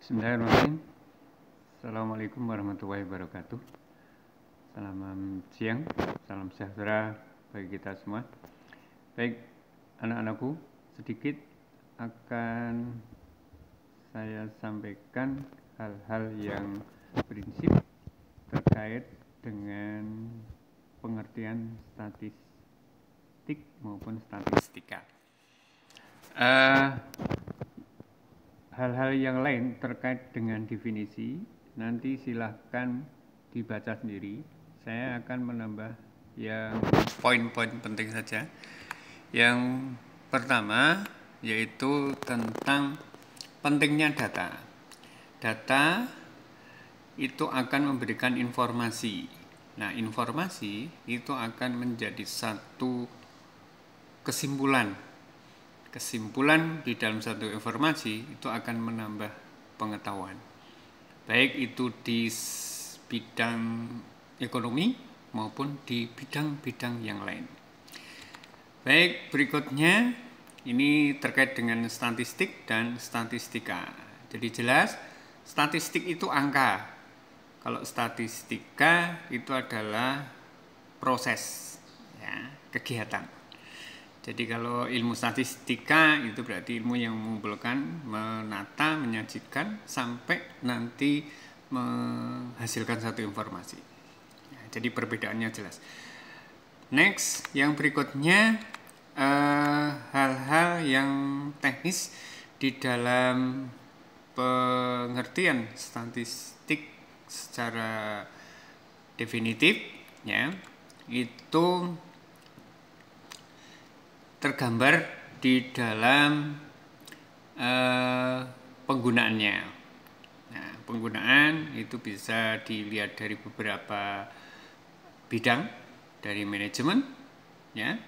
Bismillahirrahmanirrahim. Assalamualaikum warahmatullahi wabarakatuh. Selamat siang, salam sejahtera bagi kita semua. Baik, anak-anakku, sedikit akan saya sampaikan hal-hal yang prinsip terkait dengan pengertian statistik maupun statistika. Hal-hal yang lain terkait dengan definisi nanti silahkan dibaca sendiri. Saya akan menambah yang poin-poin penting saja. Yang pertama yaitu tentang pentingnya data. Data itu akan memberikan informasi. Nah, informasi itu akan menjadi satu kesimpulan di dalam satu informasi itu akan menambah pengetahuan, baik itu di bidang ekonomi maupun di bidang-bidang yang lain. Baik, berikutnya ini terkait dengan statistik dan statistika. Jadi jelas statistik itu angka, kalau statistika itu adalah proses, ya, kegiatan. Jadi kalau ilmu statistika itu berarti ilmu yang mengumpulkan, menata, menyajikan sampai nanti menghasilkan satu informasi. Ya, jadi perbedaannya jelas. Next, yang berikutnya hal-hal yang teknis di dalam pengertian statistik secara definitif, ya, itu tergambar di dalam penggunaannya. Nah, penggunaan itu bisa dilihat dari beberapa bidang, dari manajemen, ya,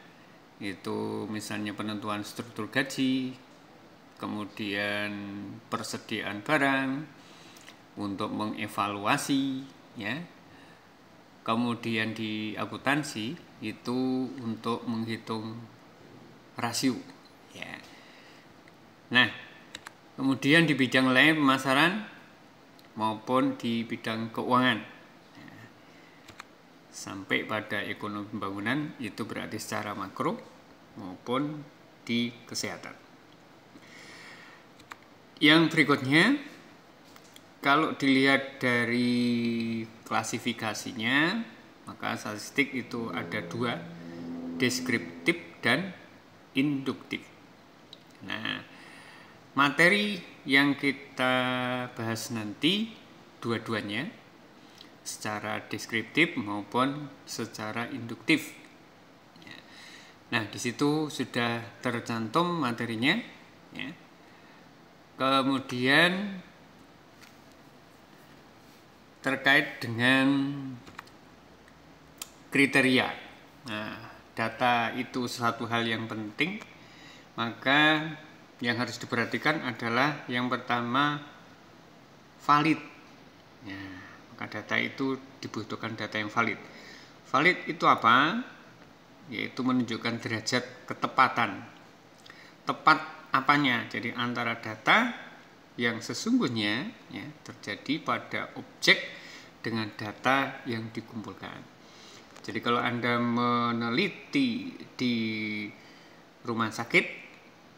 itu misalnya penentuan struktur gaji, kemudian persediaan barang untuk mengevaluasi, ya, kemudian di akuntansi itu untuk menghitung rasio, ya. Nah, kemudian di bidang lain pemasaran maupun di bidang keuangan, ya, sampai pada ekonomi pembangunan itu berarti secara makro maupun di kesehatan. Yang berikutnya, kalau dilihat dari klasifikasinya, maka statistik itu ada dua, deskriptif dan induktif. Nah, materi yang kita bahas nanti dua-duanya secara deskriptif maupun secara induktif. Nah, di situ sudah tercantum materinya, ya. Kemudian terkait dengan kriteria. Nah, data itu satu hal yang penting, maka yang harus diperhatikan adalah yang pertama valid. Ya, maka data itu dibutuhkan data yang valid. Valid itu apa? Yaitu menunjukkan derajat ketepatan. Tepat apanya? Jadi antara data yang sesungguhnya, ya, terjadi pada objek dengan data yang dikumpulkan. Jadi kalau Anda meneliti di rumah sakit,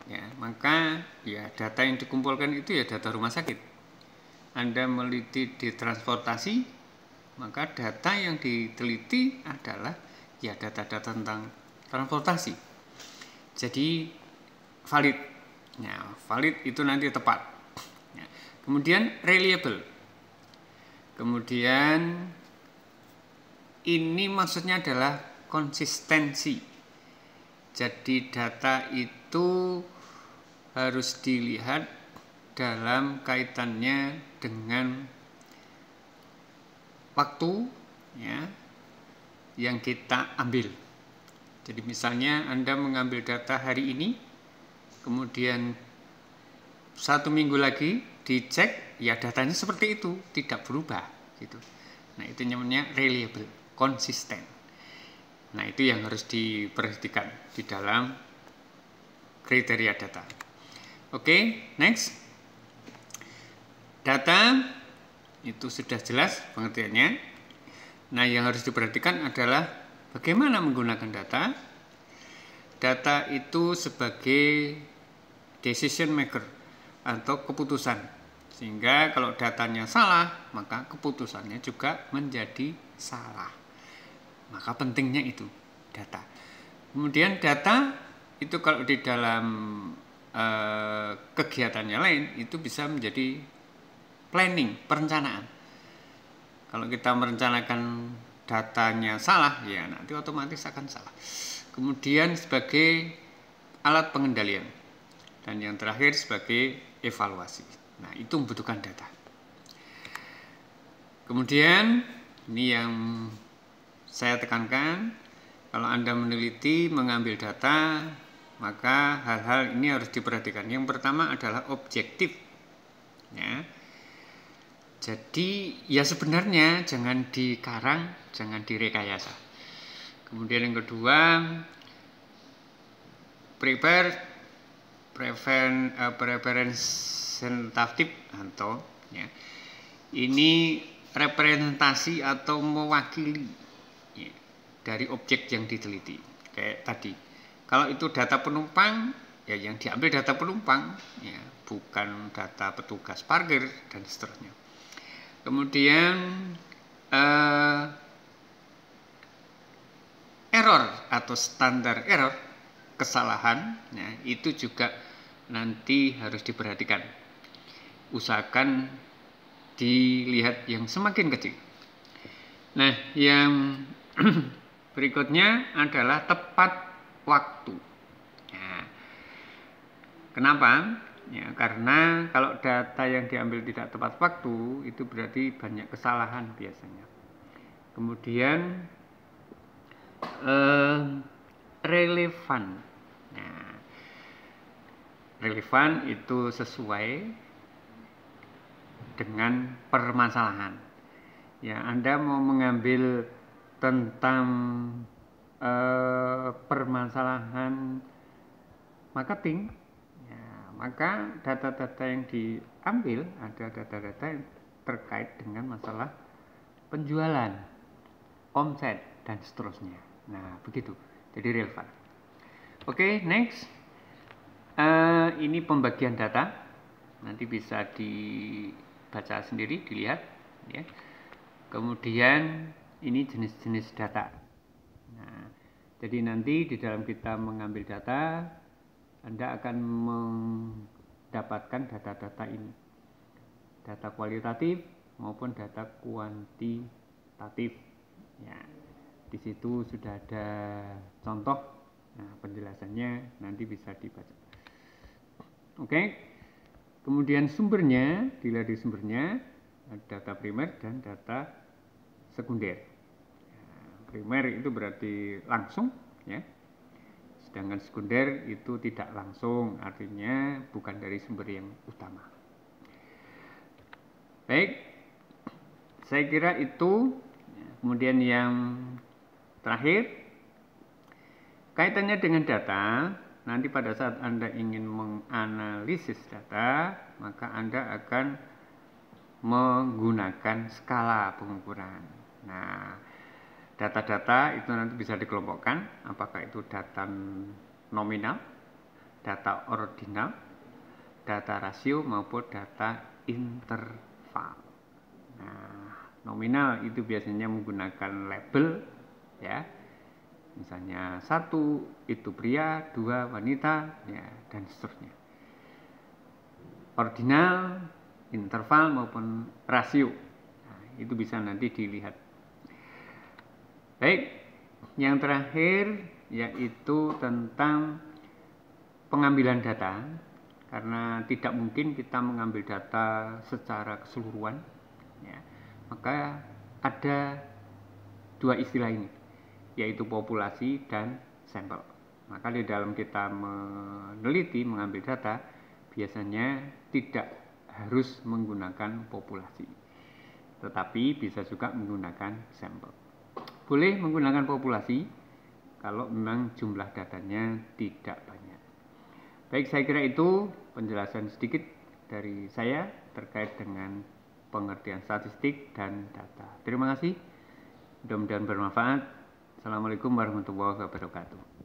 ya, maka ya data yang dikumpulkan itu ya data rumah sakit. Anda meneliti di transportasi, maka data yang diteliti adalah ya data-data tentang transportasi. Jadi valid. Ya, valid itu nanti tepat. Ya. Kemudian reliable. Kemudian ini maksudnya adalah konsistensi. Jadi data itu harus dilihat dalam kaitannya dengan waktu, ya, yang kita ambil. Jadi misalnya Anda mengambil data hari ini, kemudian 1 minggu lagi dicek, ya datanya seperti itu, tidak berubah, gitu. Nah, itu namanya reliable, konsisten. Nah, itu yang harus diperhatikan di dalam kriteria data. Oke, next. Data itu sudah jelas pengertiannya. Nah, yang harus diperhatikan adalah bagaimana menggunakan data. Data itu sebagai decision maker atau keputusan. Sehingga kalau datanya salah, maka keputusannya juga menjadi salah. Maka pentingnya itu data. Kemudian data itu kalau di dalam kegiatannya lain itu bisa menjadi planning, perencanaan. Kalau kita merencanakan datanya salah, ya nanti otomatis akan salah. Kemudian sebagai alat pengendalian. Dan yang terakhir sebagai evaluasi. Nah, itu membutuhkan data. Kemudian ini yang saya tekankan, kalau Anda meneliti, mengambil data, maka hal-hal ini harus diperhatikan. Yang pertama adalah objektif. Ya. Jadi ya sebenarnya jangan dikarang, jangan direkayasa. Kemudian yang kedua, representatif atau ya, ini representasi atau mewakili ya, dari objek yang diteliti. Kayak tadi, kalau itu data penumpang, ya yang diambil data penumpang, ya bukan data petugas parkir dan seterusnya. Kemudian error atau standar error, kesalahan, ya, itu juga nanti harus diperhatikan. Usahakan dilihat yang semakin kecil. Nah, yang berikutnya adalah tepat waktu. Nah, kenapa? Ya, karena kalau data yang diambil tidak tepat waktu itu berarti banyak kesalahan biasanya. Kemudian relevan. Nah, relevan itu sesuai dengan permasalahan. Ya, Anda mau mengambil tentang permasalahan marketing, maka data-data yang diambil ada data-data yang terkait dengan masalah penjualan, omset, dan seterusnya. Nah, begitu. Jadi relevan. Oke, next. Ini pembagian data. Nanti bisa dibaca sendiri, dilihat. Ya. Kemudian ini jenis-jenis data. Nah, jadi nanti di dalam kita mengambil data, Anda akan mendapatkan data-data ini, data kualitatif maupun data kuantitatif. Ya, di situ sudah ada contoh. Nah, penjelasannya nanti bisa dibaca. Oke. Kemudian sumbernya, dilihat di sumbernya, data primer dan data sekunder. Primer itu berarti langsung, ya. Sedangkan sekunder itu tidak langsung, artinya bukan dari sumber yang utama. Baik, saya kira itu. Kemudian yang terakhir, kaitannya dengan data, nanti pada saat Anda ingin menganalisis data, maka Anda akan menggunakan skala pengukuran. Nah, data-data itu nanti bisa dikelompokkan, apakah itu data nominal, data ordinal, data rasio maupun data interval. Nah, nominal itu biasanya menggunakan label, ya, misalnya 1 itu pria, 2 wanita, ya, dan seterusnya. Ordinal, interval maupun rasio, nah, itu bisa nanti dilihat. Baik, yang terakhir yaitu tentang pengambilan data, karena tidak mungkin kita mengambil data secara keseluruhan, ya. Maka ada dua istilah ini, yaitu populasi dan sampel. Maka di dalam kita meneliti, mengambil data, biasanya tidak harus menggunakan populasi, tetapi bisa juga menggunakan sampel. Boleh menggunakan populasi kalau memang jumlah datanya tidak banyak. Baik, saya kira itu penjelasan sedikit dari saya terkait dengan pengertian statistik dan data. Terima kasih, mudah-mudahan bermanfaat. Assalamualaikum warahmatullahi wabarakatuh.